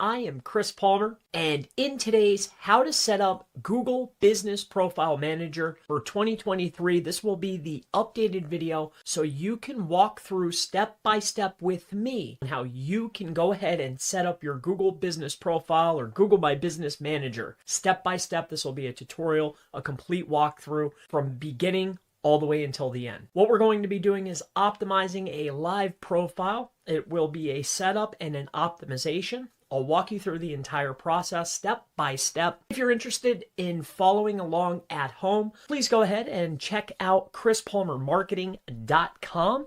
I am Chris Palmer, and in today's How to Set Up Google Business Profile Manager for 2023, this will be the updated video so you can walk through step by step with me on how you can go ahead and set up your Google Business Profile or Google My Business Manager. Step by step, this will be a tutorial, a complete walkthrough from beginning all the way until the end. What we're going to be doing is optimizing a live profile. It will be a setup and an optimization. I'll walk you through the entire process step by step. If you're interested in following along at home, please go ahead and check out chrispalmermarketing.com.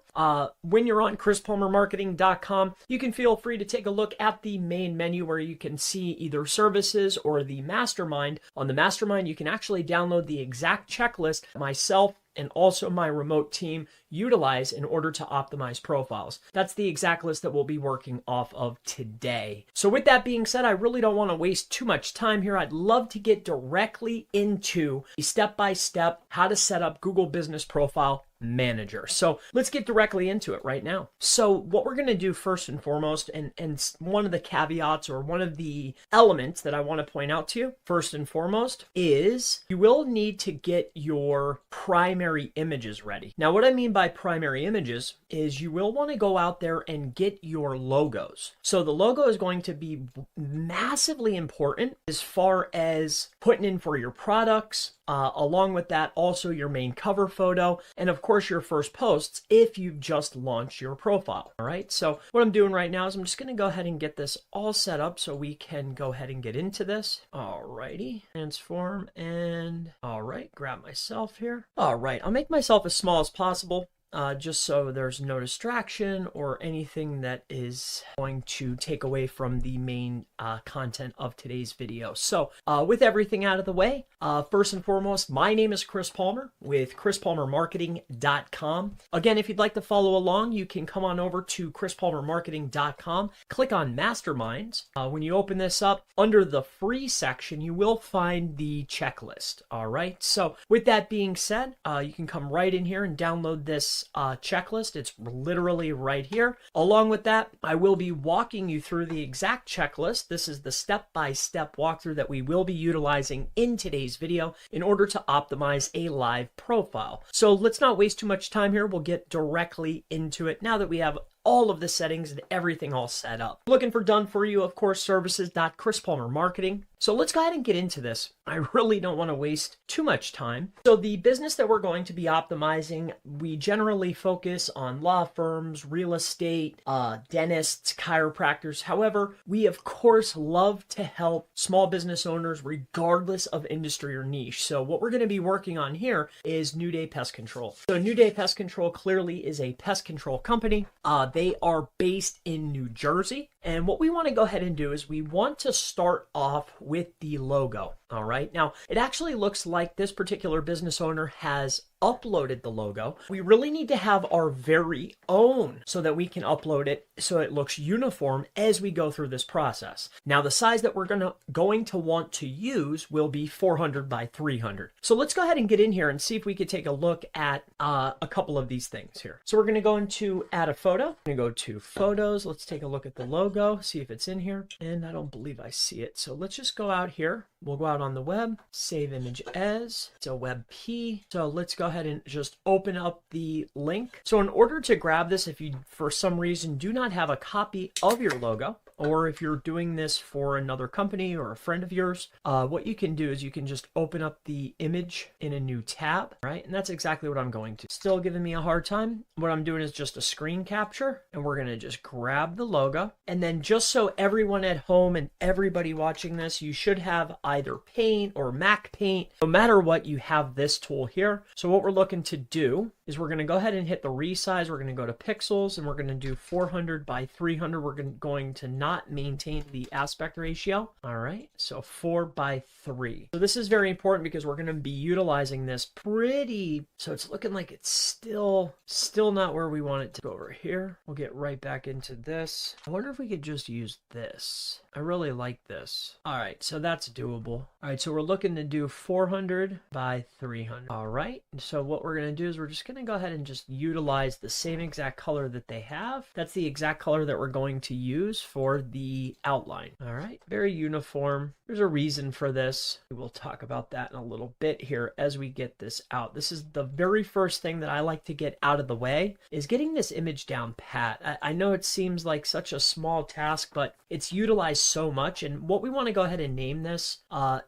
When you're on chrispalmermarketing.com, you can feel free to take a look at the main menu where you can see either services or the mastermind. On the mastermind, you can actually download the exact checklist myself and also my remote team utilize in order to optimize profiles. That's the exact list that we'll be working off of today. So with that being said, I really don't want to waste too much time here. I'd love to get directly into the step-by-step how to set up Google Business Profile Manager. So let's get directly into it right now. So what we're going to do first and foremost, and one of the caveats or one of the elements that I want to point out to you first and foremost is you will need to get your primary images ready. Now, what I mean by primary images is you will want to go out there and get your logos. So the logo is going to be massively important as far as putting in for your products, along with that, also your main cover photo, and of course your first posts if you've just launched your profile. All right, so what I'm doing right now is I'm just going to go ahead and get this all set up so we can go ahead and get into this. All righty, transform, and all right, grab myself here. All right, I'll make myself as small as possible. Just so there's no distraction or anything that is going to take away from the main content of today's video. So with everything out of the way, first and foremost, my name is Chris Palmer with chrispalmermarketing.com. Again, if you'd like to follow along, you can come on over to chrispalmermarketing.com, click on Masterminds. When you open this up, under the free section, you will find the checklist. All right, so with that being said, you can come right in here and download this checklist. It's literally right here. Along with that, I will be walking you through the exact checklist. This is the step-by-step walkthrough that we will be utilizing in today's video in order to optimize a live profile. So let's not waste too much time here. We'll get directly into it now that we have all of the settings and everything all set up. Looking for done for you, of course, services.chrispalmermarketing. So let's go ahead and get into this. I really don't want to waste too much time. So the business that we're going to be optimizing, we generally focus on law firms, real estate, dentists, chiropractors. However, we of course love to help small business owners regardless of industry or niche. So what we're going to be working on here is New Day Pest Control. So New Day Pest Control clearly is a pest control company. They are based in New Jersey. And what we want to go ahead and do is we want to start off with the logo. All right. Now, it actually looks like this particular business owner has uploaded the logo. We really need to have our very own so that we can upload it so it looks uniform as we go through this process. Now, the size that we're going to want to use will be 400 by 300. So let's go ahead and get in here and see if we could take a look at a couple of these things here. So we're going to go into add a photo. I'm going to go to photos. Let's take a look at the logo, see if it's in here. And I don't believe I see it. So let's just go out here. We'll go out on the web, save image as, it's a WebP. So let's go ahead and just open up the link. So in order to grab this, if you for some reason do not have a copy of your logo, or if you're doing this for another company or a friend of yours, what you can do is you can just open up the image in a new tab, right? And that's exactly what I'm going to. Still giving me a hard time. What I'm doing is just a screen capture, and we're going to just grab the logo. And then just so everyone at home and everybody watching this, you should have either Paint or Mac Paint. No matter what, you have this tool here. So what we're looking to do is we're going to go ahead and hit the resize. We're going to go to pixels, and we're going to do 400 by 300. We're going to not maintain the aspect ratio. All right, so 4 by 3. So this is very important because we're going to be utilizing this so it's looking like it's still not where we want it to go. Over here, we'll get right back into this. I wonder if we could just use this. I really like this. All right, so that's doable. All right, so we're looking to do 400 by 300. All right, so what we're going to do is we're just going to go ahead and just utilize the same exact color that they have. That's the exact color that we're going to use for the outline. All right, very uniform. There's a reason for this. We'll talk about that in a little bit here as we get this out. This is the very first thing that I like to get out of the way, is getting this image down pat. I know it seems like such a small task, but it's utilized so much. And what we want to go ahead and name this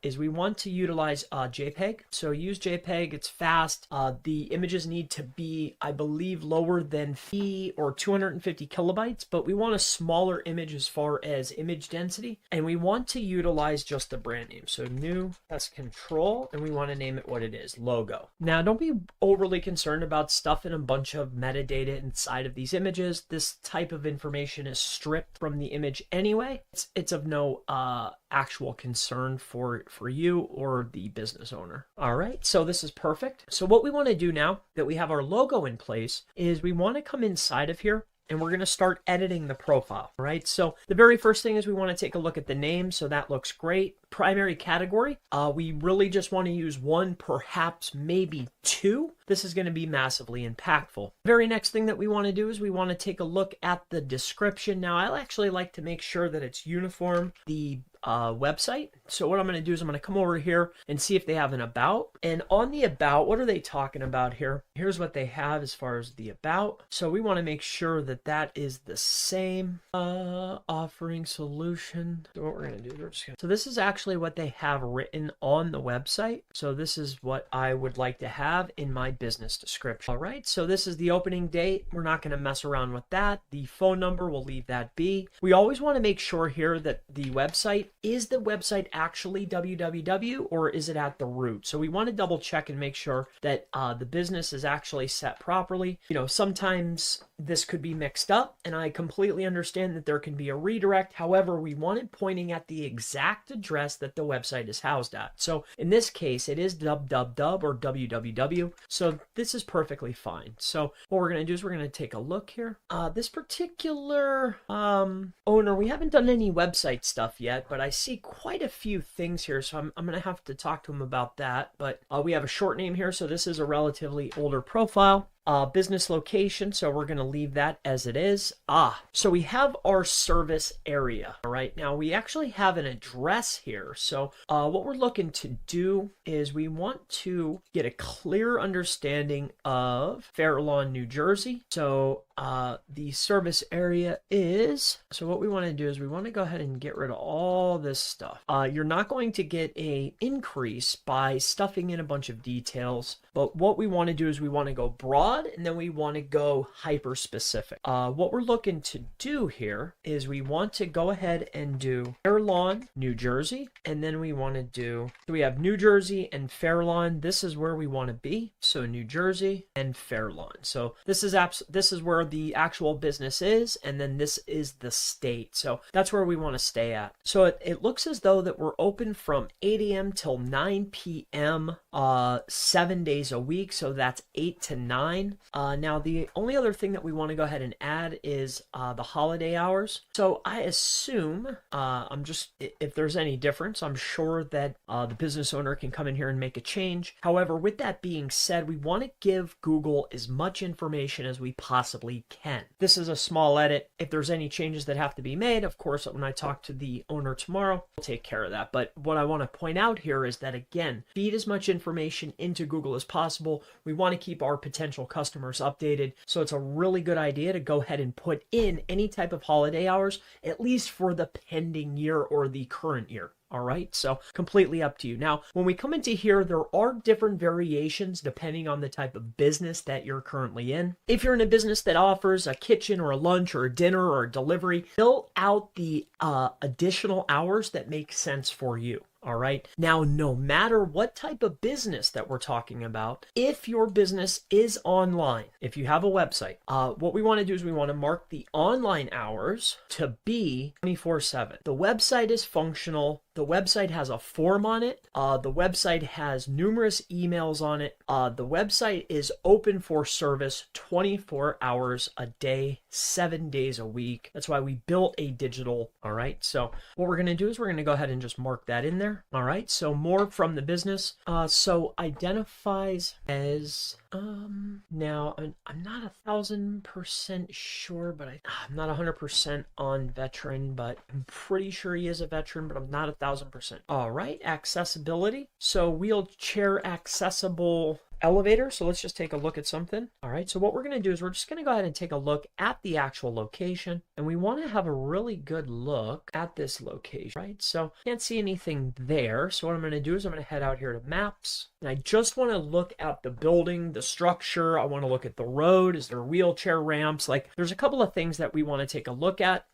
is we want to utilize JPEG. So use JPEG. It's fast. The images need to be, I believe, lower than 50 or 250 kilobytes, but we want a smaller image as far as image density. And we want to utilize just the brand name. So new, press control, and we want to name it what it is, logo. Now, don't be overly concerned about stuffing a bunch of metadata inside of these images. This type of information is stripped from the image anyway. It's of no actual concern for you or the business owner. All right, so this is perfect. So what we want to do now that we have our logo in place is we want to come inside of here and we're going to start editing the profile, right? So the very first thing is we want to take a look at the name. So that looks great. Primary category, we really just want to use one, perhaps maybe two. This is going to be massively impactful. Very next thing that we want to do is we want to take a look at the description. Now, I actually like to make sure that it's uniform, the website. So what I'm going to do is I'm going to come over here and see if they have an about. And on the about, what are they talking about here? Here's what they have as far as the about. So we want to make sure that that is the same. Offering solution. So what we're going to do, so this is actually what they have written on the website. So this is what I would like to have in my business description. All right, so this is the opening date. We're not going to mess around with that. The phone number, we'll leave that be. We always want to make sure here that the website, is the website actually www or is it at the root? So we want to double check and make sure that the business is actually set properly. You know, sometimes this could be mixed up, and I completely understand that there can be a redirect. However, we want it pointing at the exact address that the website is housed at. So in this case, it is www or www. So this is perfectly fine. So what we're going to do is we're going to take a look here. This particular owner, we haven't done any website stuff yet, but I see quite a few things here. So I'm going to have to talk to him about that. But we have a short name here. So this is a relatively older profile. Business location, so we're going to leave that as it is. So we have our service area. All right, now we actually have an address here. So what we're looking to do is we want to get a clear understanding of Fair Lawn, New Jersey. So the service area is, so what we want to do is we want to go ahead and get rid of all this stuff. You're not going to get an increase by stuffing in a bunch of details, but what we want to do is we want to go broad and then we want to go hyper specific. What we're looking to do here is we want to go ahead and do Fair Lawn, New Jersey, and then we want to do, so we have New Jersey and Fair Lawn. This is where we want to be. So New Jersey and Fair Lawn. So this is where the actual business is, and then this is the state. So that's where we want to stay at. So it looks as though that we're open from 8 a.m. till 9 p.m. 7 days a week. So that's 8 to 9. Now, the only other thing that we want to go ahead and add is the holiday hours. So I assume, if there's any difference, I'm sure that the business owner can come in here and make a change. However, with that being said, we want to give Google as much information as we possibly can. This is a small edit. If there's any changes that have to be made, of course, when I talk to the owner tomorrow, we'll take care of that. But what I want to point out here is that, again, feed as much information into Google as possible. We want to keep our potential customers updated. So it's a really good idea to go ahead and put in any type of holiday hours, at least for the pending year or the current year. All right, so completely up to you. Now, when we come into here, there are different variations depending on the type of business that you're currently in. If you're in a business that offers a kitchen or a lunch or a dinner or a delivery, fill out the additional hours that make sense for you. All right. Now, no matter what type of business that we're talking about, if your business is online, if you have a website, what we want to do is we want to mark the online hours to be 24/7. The website is functional. The website has a form on it. The website has numerous emails on it. The website is open for service 24 hours a day, 7 days a week. That's why we built a digital. All right. So what we're going to do is we're going to go ahead and just mark that in there. All right. So more from the business. So identifies as, now I'm not 1,000% sure, but I'm not 100% on veteran, but I'm pretty sure he is a veteran, but I'm not 1,000%. All right. Accessibility. So wheelchair accessible elevator. So let's just take a look at something. All right. So what we're going to do is we're just going to go ahead and take a look at the actual location. And we want to have a really good look at this location, right? So can't see anything there. So what I'm going to do is I'm going to head out here to maps. And I just want to look at the building, the structure. I want to look at the road. Is there wheelchair ramps? Like there's a couple of things that we want to take a look at,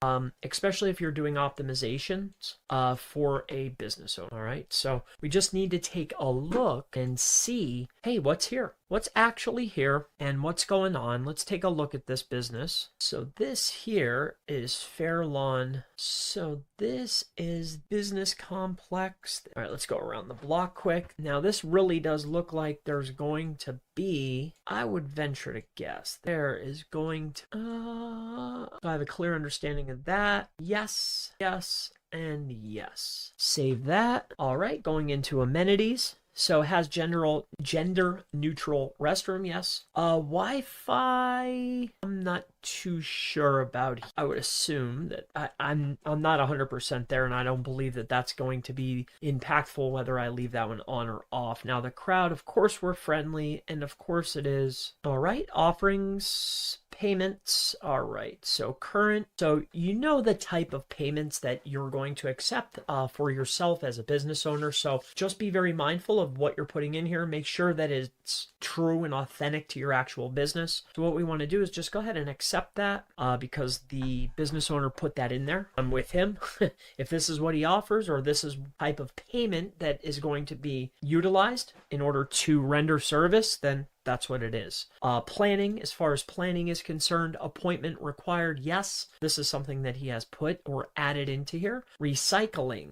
especially if you're doing optimizations for a business owner. All right. So we just need to take a look and see, hey, what's here? What's actually here and what's going on? Let's take a look at this business. So this here is Fairlawn. So this is business complex. All right, let's go around the block quick. Now this really does look like there's going to be, I would venture to guess, there is going to, I have a clear understanding of that. Yes, yes, and yes. Save that. All right, going into amenities. So it has gender neutral restroom, yes. Wi-Fi, I'm not too sure about. I would assume that I'm not 100% there, and I don't believe that that's going to be impactful whether I leave that one on or off. Now the crowd, of course, we're friendly, and of course it is. All right, offerings, payments. All right, so current. So you know the type of payments that you're going to accept for yourself as a business owner. So just be very mindful of what you're putting in here. Make sure that it's true and authentic to your actual business. So what we want to do is just go ahead and accept that because the business owner put that in there. I'm with him. If this is what he offers or this is type of payment that is going to be utilized in order to render service, then that's what it is. Planning, as far as planning is concerned, appointment required. Yes, this is something that he has put or added into here. Recycling.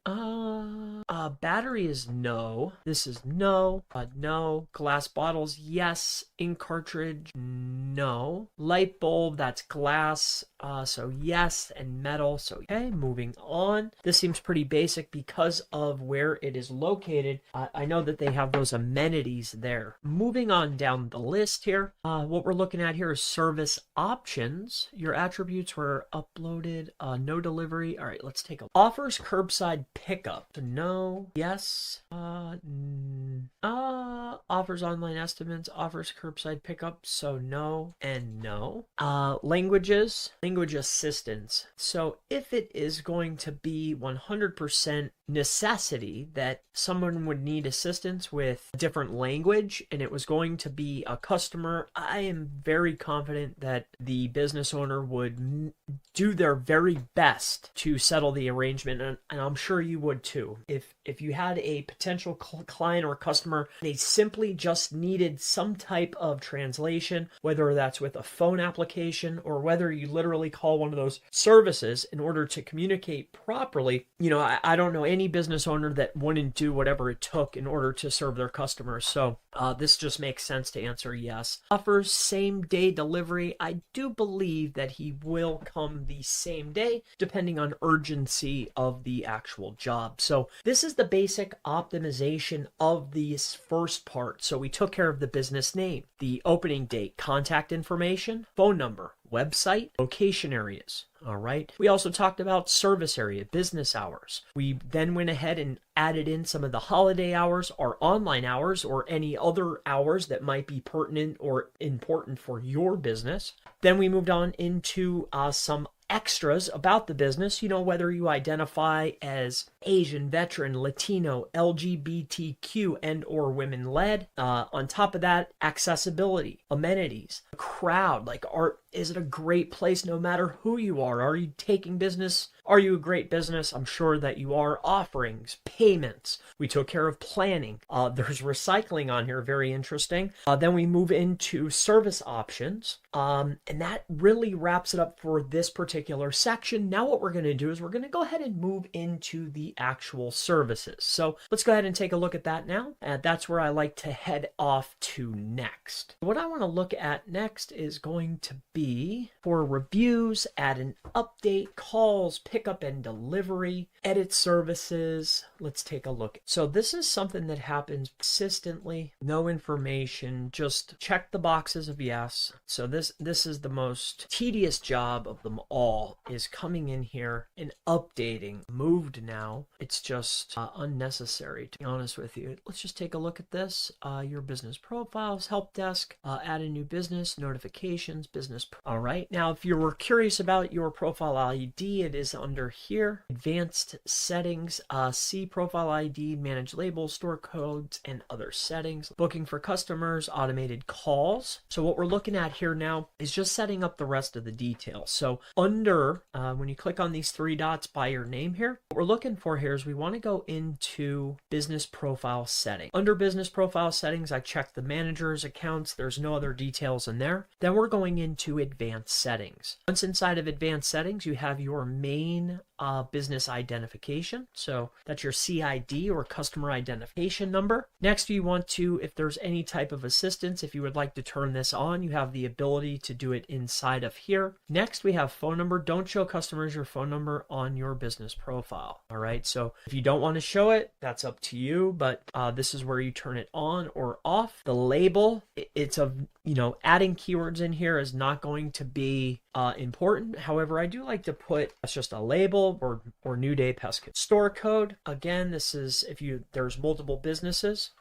Battery is no. This is no. No. Glass bottles, yes. Ink cartridge, no. Light bulb, that's glass. So yes, and metal. So okay, moving on. This seems pretty basic because of where it is located. I know that they have those amenities there. Moving on down the list here. What we're looking at here is service options. Your attributes were uploaded. No delivery. All right, let's take a offers curbside pickup. So no, yes, offers online estimates, offers curbside pickup. So no and no. Language assistance. So if it is going to be 100% necessity that someone would need assistance with a different language and it was going to be a customer, I am very confident that the business owner would do their very best to settle the arrangement, and I'm sure you would too. If you had a potential client or customer, they simply just needed some type of translation, whether that's with a phone application or whether you literally call one of those services in order to communicate properly. You know, I don't know any business owner that wouldn't do whatever it took in order to serve their customers. So this just makes sense to answer yes. Offers same day delivery. I do believe that he will come the same day, depending on urgency of the actual job. So this is the basic optimization of this first part. So we took care of the business name, the opening date, contact information, phone number, website, location areas. All right. We also talked about service area, business hours. We then went ahead and added in some of the holiday hours, or online hours, or any other hours that might be pertinent or important for your business. Then we moved on into some extras about the business, you know, whether you identify as Asian, veteran, Latino, LGBTQ, and or women led. On top of that, accessibility, amenities, crowd, like is it a great place no matter who you are? Are you taking business? Are you a great business? I'm sure that you are. Offerings, payments. We took care of planning. There's recycling on here, very interesting. Then we move into service options. And that really wraps it up for this particular section. Now what we're going to do is we're going to go ahead and move into the actual services. So let's go ahead and take a look at that now. That's where I like to head off to next. What I want to look at next is going to be for reviews, add an update, calls, pickup and delivery, edit services. Let's take a look. So this is something that happens consistently. No information, just check the boxes of yes. So this is the most tedious job of them all, is coming in here and updating. Moved now. It's just unnecessary, to be honest with you. Let's just take a look at this. Your business profiles, help desk, add a new business, notifications, business. All right. Now, if you were curious about your profile ID, it is under here. Advanced settings, see profile ID, manage labels, store codes, and other settings. Booking for customers, automated calls. So what we're looking at here now is just setting up the rest of the details. So under, when you click on these three dots by your name here, what we're looking for here is we want to go into business profile setting. Under business profile settings, I checked the manager's accounts. There's no other details in there. Then we're going into advanced settings. Once inside of advanced settings, you have your main business identification. So that's your CID or customer identification number. Next, you want to, if there's any type of assistance, if you would like to turn this on, you have the ability to do it inside of here. Next, we have phone number. Don't show customers your phone number on your business profile. All right. So if you don't want to show it, that's up to you, but this is where you turn it on or off. The label, it's adding keywords in here is not going to be important. However, I do like to put, that's just a label or New Day Pest Control. Store code, again, this is if there's multiple businesses,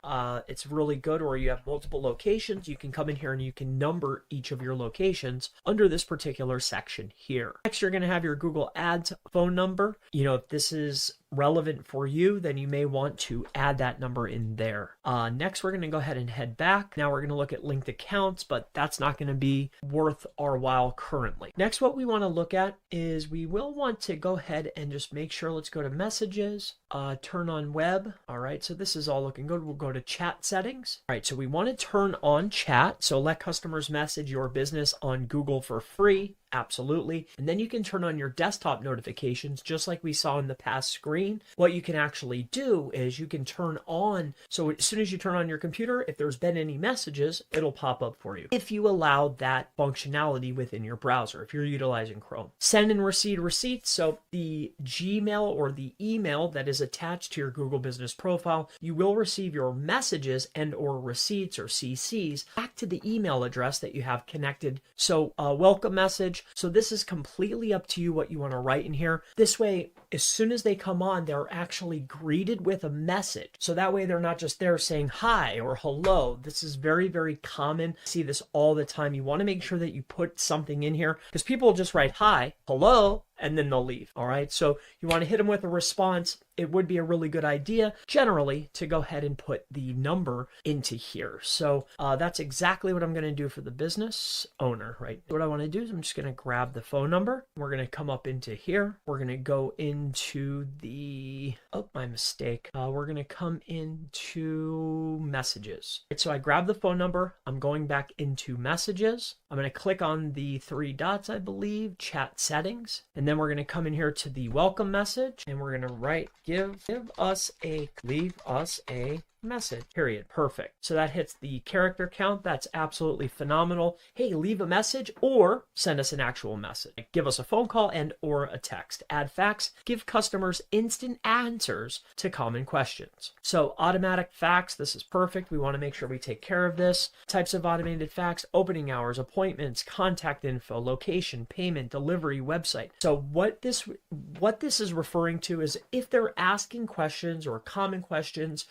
it's really good, or you have multiple locations, you can come in here and you can number each of your locations under this particular section here. Next, you're going to have your Google Ads phone number. If this is relevant for you, then you may want to add that number in there. Next, we're going to go ahead and head back. Now we're going to look at linked accounts, but that's not going to be worth our while currently. Next, what we want to look at is we will want to go ahead and just make sure, let's go to messages, turn on web. All right, so this is all looking good. We'll go to chat settings. All right, so we want to turn on chat. So let customers message your business on Google for free. Absolutely. And then you can turn on your desktop notifications, just like we saw in the past screen. What you can actually do is you can turn on, so as soon as you turn on your computer, if there's been any messages, it'll pop up for you if you allow that functionality within your browser, if you're utilizing Chrome. Send and receive receipts. So the Gmail or the email that is attached to your Google Business Profile, you will receive your messages and or receipts or CCs back to the email address that you have connected. So welcome message. So this is completely up to you what you want to write in here. This way, as soon as they come on, they're actually greeted with a message. So that way they're not just there saying hi or hello. This is very, very common. I see this all the time. You want to make sure that you put something in here because people will just write hi, hello, and then they'll leave. All right. So you want to hit them with a response. It would be a really good idea generally to go ahead and put the number into here. So that's exactly what I'm going to do for the business owner, right? What I want to do is I'm just going to grab the phone number. We're going to come up into here. We're going to go into the, my mistake. We're going to come into messages. Right, so I grab the phone number. I'm going back into messages. I'm going to click on the three dots, I believe, chat settings. And then we're going to come in here to the welcome message and we're going to write, leave us a message, period. Perfect. So that hits the character count. That's absolutely phenomenal. Hey, leave a message or send us an actual message. Give us a phone call and or a text. Add fax. Give customers instant answers to common questions. So automatic fax, this is perfect. We want to make sure we take care of this. Types of automated fax, opening hours, appointments, contact info, location, payment, delivery, website. So what this is referring to is if they're asking questions or common questions,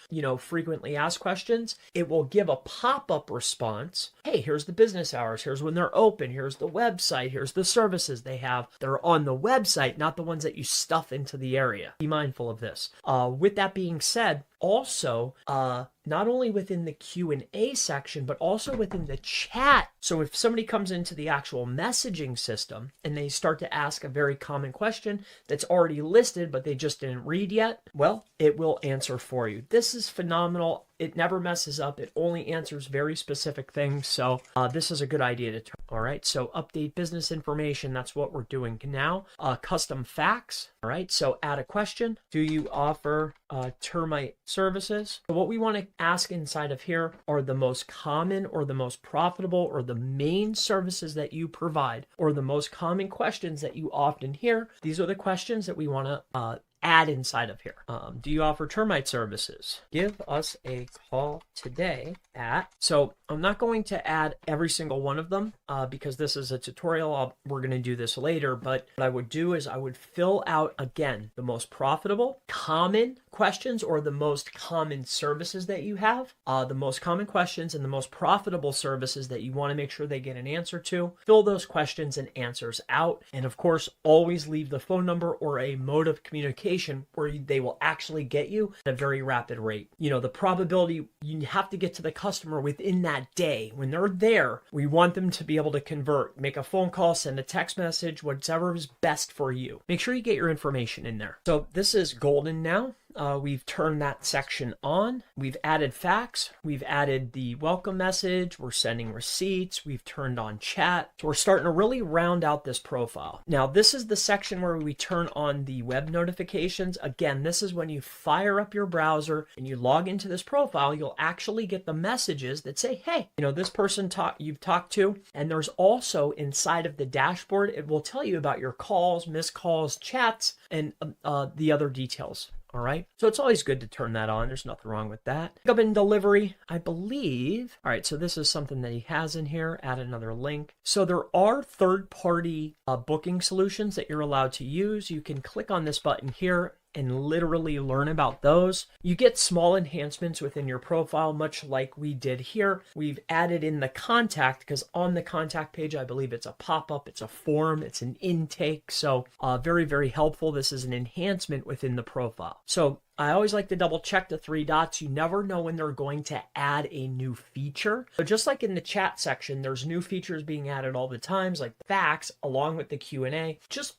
frequently asked questions, it will give a pop-up response. Hey, here's the business hours. Here's when they're open. Here's the website. Here's the services they have. They're on the website, not the ones that you stuff into the area. Be mindful of this. With that being said, also, not only within the Q&A section, but also within the chat. So if somebody comes into the actual messaging system and they start to ask a very common question that's already listed, but they just didn't read yet, well, it will answer for you. This is phenomenal. It never messes up. It only answers very specific things. So this is a good idea to turn. All right. So update business information. That's what we're doing now. Custom facts. All right. So add a question. Do you offer termite services? So what we want to ask inside of here are the most common or the most profitable or the main services that you provide or the most common questions that you often hear. These are the questions that we want to add inside of here. Do you offer termite services? Give us a call today at, so I'm not going to add every single one of them because this is a tutorial. We're going to do this later, but what I would do is I would fill out again the most profitable, common questions or the most common services that you have, the most common questions and the most profitable services that you want to make sure they get an answer to. Fill those questions and answers out. And of course, always leave the phone number or a mode of communication where they will actually get you at a very rapid rate. You know, the probability you have to get to the customer within that day. When they're there, we want them to be able to convert, make a phone call, send a text message, whatever is best for you. Make sure you get your information in there. So this is golden now. We've turned that section on. We've added facts. We've added the welcome message. We're sending receipts. We've turned on chat. So we're starting to really round out this profile. Now, this is the section where we turn on the web notifications. Again, this is when you fire up your browser and you log into this profile, you'll actually get the messages that say, hey, you know, this person you've talked to. And there's also inside of the dashboard, it will tell you about your calls, missed calls, chats, and the other details. All right. So it's always good to turn that on. There's nothing wrong with that. Pickup and delivery, I believe. All right. So this is something that he has in here. Add another link. So there are third-party booking solutions that you're allowed to use. You can click on this button here and literally learn about those. You get small enhancements within your profile, much like we did here. We've added in the contact because on the contact page, I believe it's a pop-up, it's a form, it's an intake. So very, very helpful. This is an enhancement within the profile. So I always like to double check the 3 dots. You never know when they're going to add a new feature. So just like in the chat section, there's new features being added all the times, like facts along with the Q&A. Just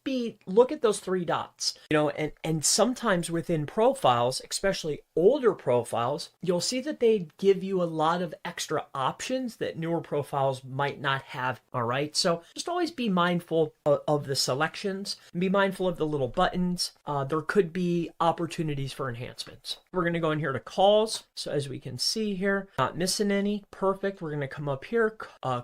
look at those 3 dots, you know, and sometimes within profiles, especially older profiles, you'll see that they give you a lot of extra options that newer profiles might not have. All right. So just always be mindful of the selections, and be mindful of the little buttons. There could be opportunities for enhancements. We're going to go in here to calls. So as we can see here, not missing any. Perfect. We're going to come up here,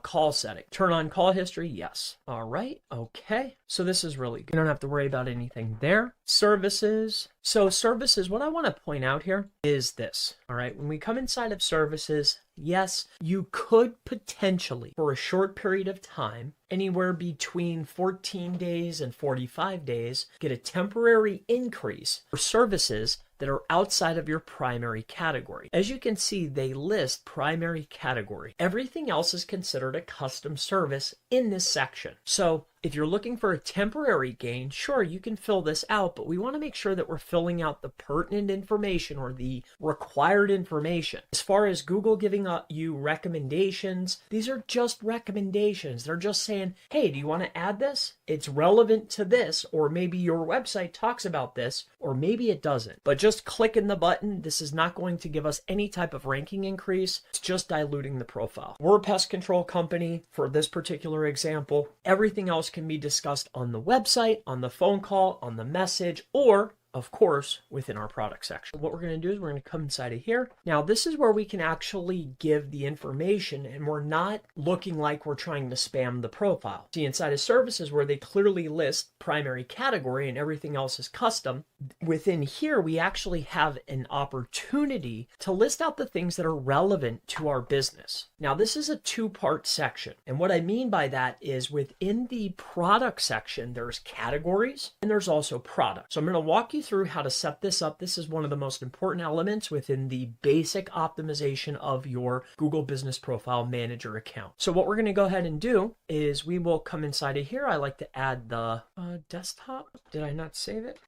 call setting. Turn on call history. Yes. All right. Okay. So this is really good. You don't have to worry about anything there. Services. So services, what I want to point out here is this. All right. When we come inside of services, yes, you could potentially, for a short period of time, anywhere between 14 days and 45 days, get a temporary increase for services that are outside of your primary category. As you can see, they list primary category. Everything else is considered a custom service in this section. So if you're looking for a temporary gain, sure, you can fill this out, but we want to make sure that we're filling out the pertinent information or the required information. As far as Google giving you recommendations, these are just recommendations. They're just saying, hey, do you want to add this? It's relevant to this, or maybe your website talks about this, or maybe it doesn't. But just clicking the button, this is not going to give us any type of ranking increase. It's just diluting the profile. We're a pest control company for this particular example. Everything else can be discussed on the website, on the phone call, on the message, or of course, within our product section. What we're going to do is we're going to come inside of here. Now, this is where we can actually give the information and we're not looking like we're trying to spam the profile. See, inside of services where they clearly list primary category and everything else is custom, within here, we actually have an opportunity to list out the things that are relevant to our business. Now, this is a two-part section. And what I mean by that is within the product section, there's categories and there's also products. So I'm going to walk you through how to set this up. This is one of the most important elements within the basic optimization of your Google Business Profile Manager account. So what we're going to go ahead and do is we will come inside of here. I like to add the desktop. Did I not save it?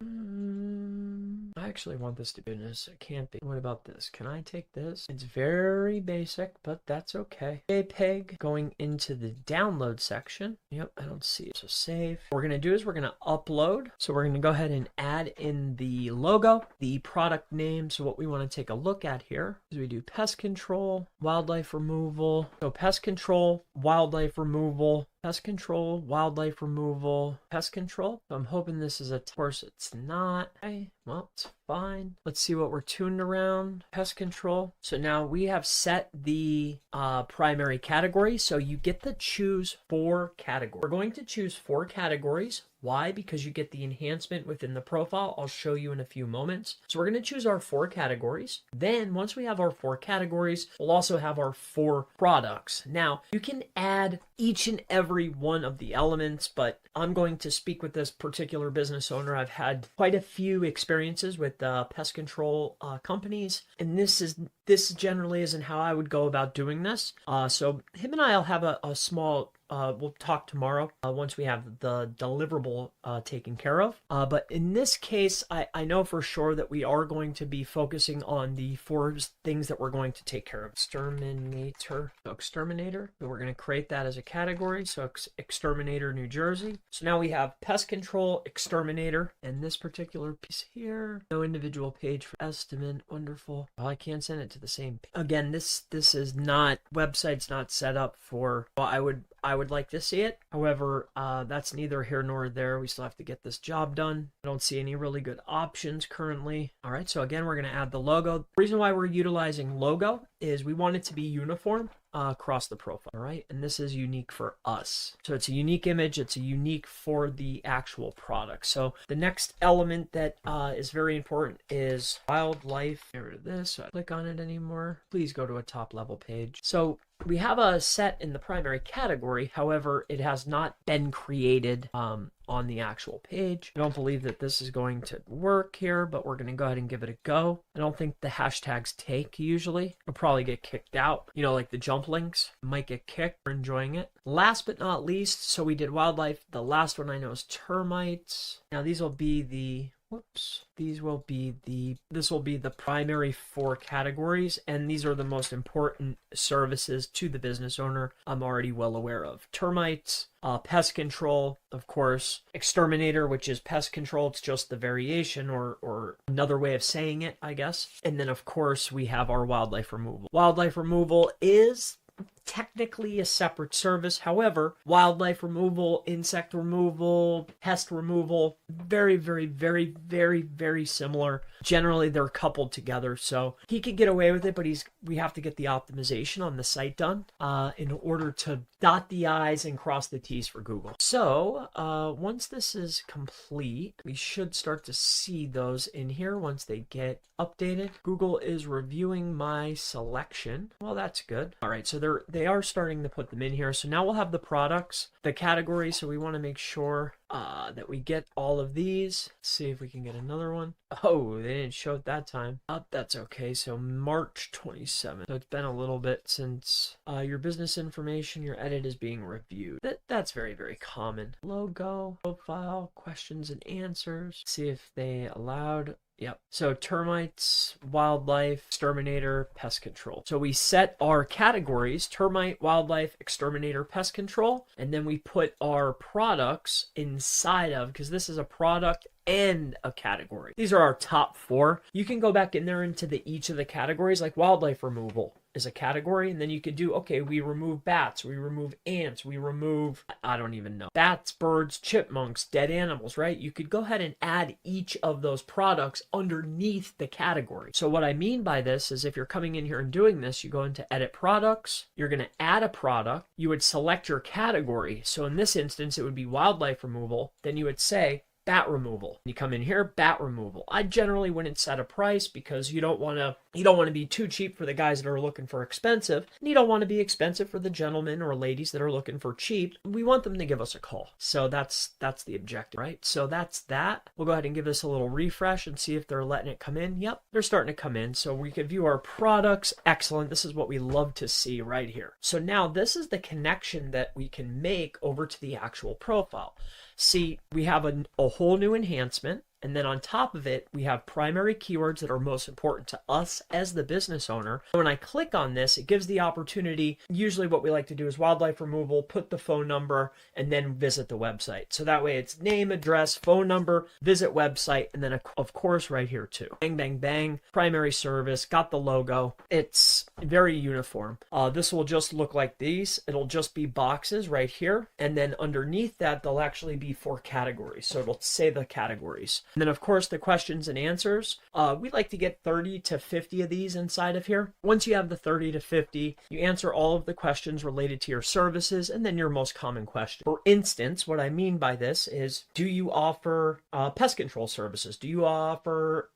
I actually want this to be this. It can't be. What about this? Can I take this? It's very basic, but that's okay. JPEG going into the download section. Yep, I don't see it. So save. What we're going to do is we're going to upload. So we're going to go ahead and add in the logo, the product name. So what we want to take a look at here is we do pest control, wildlife removal. So pest control, wildlife removal, pest control, wildlife removal, pest control. So I'm hoping this is of course it's not. Okay, well, it's fine. Let's see what we're tuned around. Pest control. So now we have set the primary category. So you get to choose 4 categories. We're going to choose 4 categories. Why? Because you get the enhancement within the profile. I'll show you in a few moments. So we're going to choose our 4 categories. Then once we have our 4 categories, we'll also have our 4 products. Now you can add each and every one of the elements, but I'm going to speak with this particular business owner. I've had quite a few experiences with pest control companies, and this generally isn't how I would go about doing this. So him and I'll have a small we'll talk tomorrow once we have the deliverable taken care of. But in this case, I know for sure that we are going to be focusing on the 4 things that we're going to take care of. Exterminator. So exterminator. So we're going to create that as a category. So exterminator, New Jersey. So now we have pest control, exterminator, and this particular piece here. No individual page for estimate. Wonderful. Well, I can't send it to the same page. Again, this is not, website's not set up for, well, I would like to see it. However, that's neither here nor there. We still have to get this job done. I don't see any really good options currently. All right, so again, we're going to add the logo. The reason why we're utilizing logo is we want it to be uniform across the profile, all right? And this is unique for us. So it's a unique image. It's a unique for the actual product. So the next element that is very important is wildlife. Get rid of this. So I click on it anymore. Please go to a top level page. So we have a set in the primary category. However, it has not been created on the actual page. I don't believe that this is going to work here, but we're going to go ahead and give it a go. I don't think the hashtags take usually. I'll probably get kicked out. You know, like the jump links might get kicked for enjoying it. Last but not least, so we did wildlife. The last one I know is termites. Now these will be the this will be the primary 4 categories, and these are the most important services to the business owner I'm already well aware of. Termites, pest control, of course, exterminator, which is pest control. It's just the variation or another way of saying it, I guess. And then, of course, we have our wildlife removal. Wildlife removal is technically a separate service. However, wildlife removal, insect removal, pest removal, very, very, very, very, very similar. Generally, they're coupled together. So he could get away with it, but we have to get the optimization on the site done in order to dot the I's and cross the T's for Google. So once this is complete, we should start to see those in here once they get updated. Google is reviewing my selection. Well, that's good. All right, so they are starting to put them in here. So now we'll have the products, the category. So we want to make sure that we get all of these. Let's see if we can get another one. Oh, they didn't show it that time. That's okay. So March 27th. So it's been a little bit since your business information, your edit is being reviewed. That's very, very common. Logo, profile, questions and answers. See if they allowed. Yep. So termites, wildlife, exterminator, pest control. So we set our categories, termite, wildlife, exterminator, pest control, and then we put our products inside of, because this is a product and a category. These are our top 4. You can go back in there into each of the categories, like wildlife removal is a category, and then you could do, okay, we remove bats, we remove ants, we remove, I don't even know, bats, birds, chipmunks, dead animals, right? You could go ahead and add each of those products underneath the category. So what I mean by this is if you're coming in here and doing this, you go into edit products, you're going to add a product, you would select your category. So in this instance, it would be wildlife removal. Then you would say, bat removal. You come in here, bat removal. I generally wouldn't set a price because you don't want to be too cheap for the guys that are looking for expensive, and you don't want to be expensive for the gentlemen or ladies that are looking for cheap. We want them to give us a call. So that's the objective, right? So that's that. We'll go ahead and give this a little refresh and see if they're letting it come in. Yep, they're starting to come in. So we could view our products. Excellent. This is what we love to see right here. So now this is the connection that we can make over to the actual profile. See, we have a whole new enhancement. And then on top of it, we have primary keywords that are most important to us as the business owner. When I click on this, it gives the opportunity. Usually what we like to do is wildlife removal, put the phone number, and then visit the website. So that way it's name, address, phone number, visit website, and then of course right here too. Bang, bang, bang, primary service, got the logo. It's very uniform. This will just look like these. It'll just be boxes right here. And then underneath that, there'll actually be 4 categories. So it'll say the categories. And then, of course, the questions and answers. We like to get 30 to 50 of these inside of here. Once you have the 30 to 50, you answer all of the questions related to your services and then your most common question. For instance, what I mean by this is, do you offer pest control services? Do you offer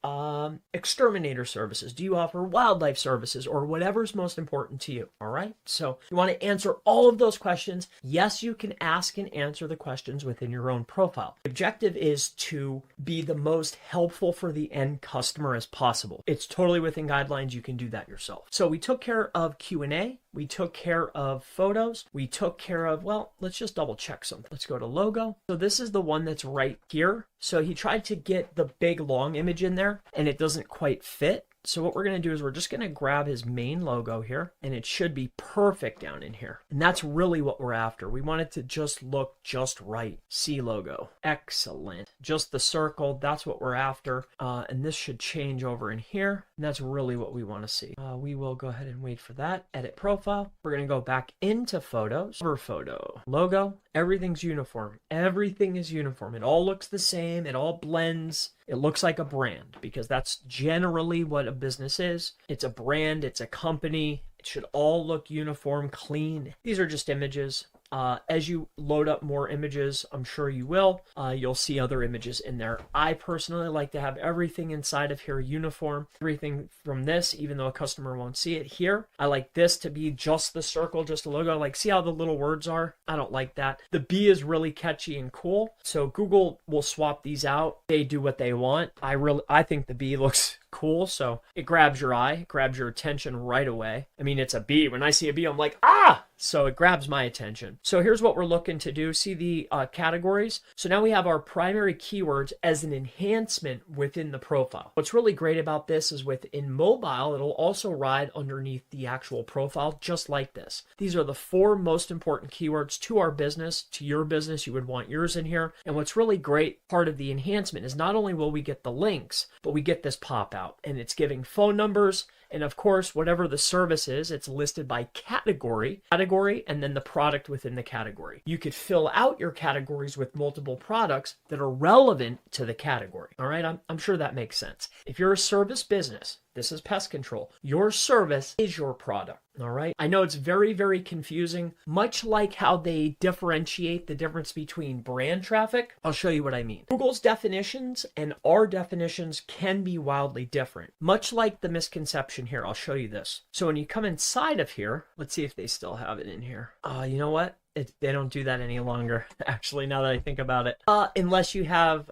exterminator services? Do you offer wildlife services, or whatever's most important to you? All right. So you want to answer all of those questions. Yes, you can ask and answer the questions within your own profile. The objective is to be the most helpful for the end customer as possible. It's totally within guidelines. You can do that yourself. So we took care of Q&A. We took care of photos. We took care of, well, let's just double check something. Let's go to logo. So this is the one that's right here. So he tried to get the big long image in there and it doesn't quite fit. So what we're going to do is we're just going to grab his main logo here, and it should be perfect down in here. And that's really what we're after. We want it to just look just right. C logo. Excellent. Just the circle. That's what we're after. And this should change over in here. And that's really what we want to see. We will go ahead and wait for that. Edit profile. We're going to go back into photos. Cover photo. Logo. Everything's uniform. Everything is uniform. It all looks the same. It all blends. It looks like a brand because that's generally what a business is. It's a brand. It's a company. It should all look uniform, clean. These are just images. As you load up more images, I'm sure you will, you'll see other images in there. I personally like to have everything inside of here uniform. Everything from this, even though a customer won't see it here. I like this to be just the circle, just a logo. Like, see how the little words are? I don't like that. The B is really catchy and cool. So Google will swap these out. They do what they want. I think the B looks cool, so it grabs your eye, grabs your attention right away. I mean, it's a bee. When I see a bee, I'm like, ah! So it grabs my attention. So here's what we're looking to do. See the categories? So now we have our primary keywords as an enhancement within the profile. What's really great about this is within mobile, it'll also ride underneath the actual profile, just like this. These are the 4 most important keywords to our business, to your business. You would want yours in here. And what's really great part of the enhancement is not only will we get the links, but we get this pop out, and it's giving phone numbers. And of course, whatever the service is, it's listed by category, and then the product within the category. You could fill out your categories with multiple products that are relevant to the category. All right, I'm sure that makes sense. If you're a service business, this is pest control. Your service is your product. All right. I know it's very, very confusing, much like how they differentiate the difference between brand traffic. I'll show you what I mean. Google's definitions and our definitions can be wildly different, much like the misconception here. I'll show you this. So when you come inside of here, let's see if they still have it in here. You know what? They don't do that any longer, actually, now that I think about it. Unless you have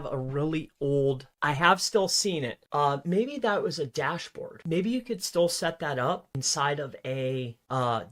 a really old, I have still seen it. Maybe that was a dashboard. Maybe you could still set that up inside of a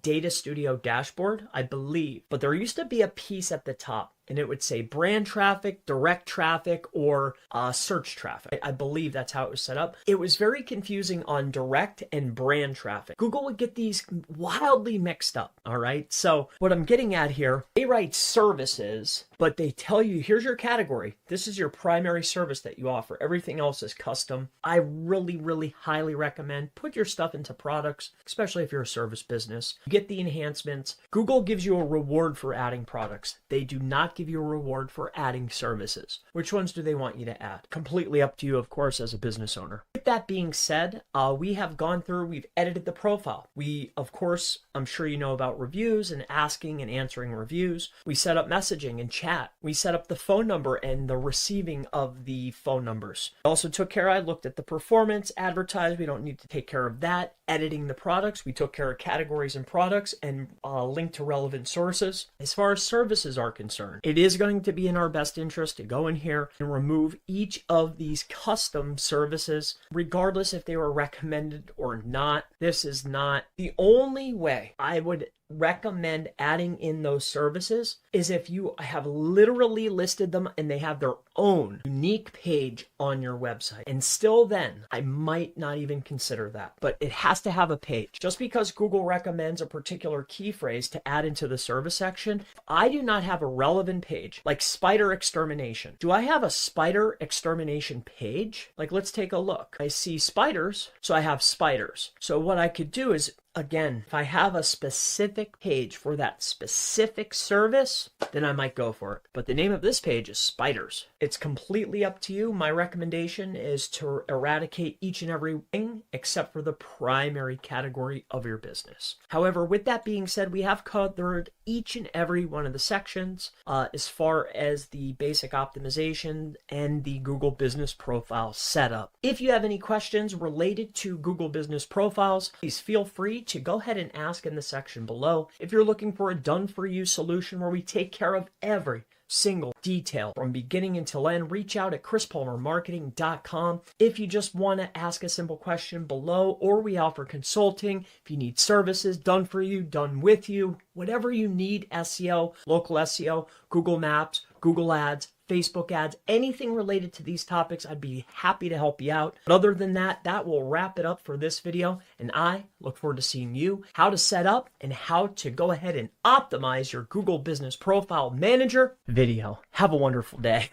Data Studio dashboard, I believe. But there used to be a piece at the top, and it would say brand traffic, direct traffic, or search traffic. I believe that's how it was set up. It was very confusing on direct and brand traffic. Google would get these wildly mixed up, all right? So what I'm getting at here, they write services, but they tell you, here's your category. This is your primary service that you offer. Everything else is custom. I really, really highly recommend put your stuff into products, especially if you're a service business. You get the enhancements. Google gives you a reward for adding products. They do not give you a reward for adding services. Which ones do they want you to add? Completely up to you, of course, as a business owner. With that being said, we have gone through, we've edited the profile. We, of course, I'm sure you know about reviews and asking and answering reviews. We set up messaging and chat chat. We set up the phone number and the receiving of the phone numbers. Also took care, I looked at the performance, advertised, we don't need to take care of that. Editing the products, we took care of categories and products and link to relevant sources. As far as services are concerned, it is going to be in our best interest to go in here and remove each of these custom services, regardless if they were recommended or not. This is not the only way I would recommend adding in those services is if you have literally listed them and they have their own unique page on your website. And still then, I might not even consider that. But it has to have a page. Just because Google recommends a particular key phrase to add into the service section, if I do not have a relevant page, like spider extermination. Do I have a spider extermination page? Like, let's take a look. I see spiders, so I have spiders. So what I could do is, again, if I have a specific page for that specific service, then I might go for it. But the name of this page is spiders. It's completely up to you. My recommendation is to eradicate each and every thing except for the primary category of your business. However, with that being said, we have covered each and every one of the sections as far as the basic optimization and the Google Business Profile setup. If you have any questions related to Google Business Profiles, please feel free to go ahead and ask in the section below. If you're looking for a done-for-you solution where we take care of every single detail from beginning until end, reach out at chrispalmermarketing.com. If you just want to ask a simple question below, or we offer consulting, if you need services done for you, done with you, whatever you need, SEO, local SEO, Google Maps, Google Ads, Facebook ads, anything related to these topics, I'd be happy to help you out. But other than that, that will wrap it up for this video. And I look forward to seeing you how to set up and how to go ahead and optimize your Google Business Profile Manager video. Have a wonderful day.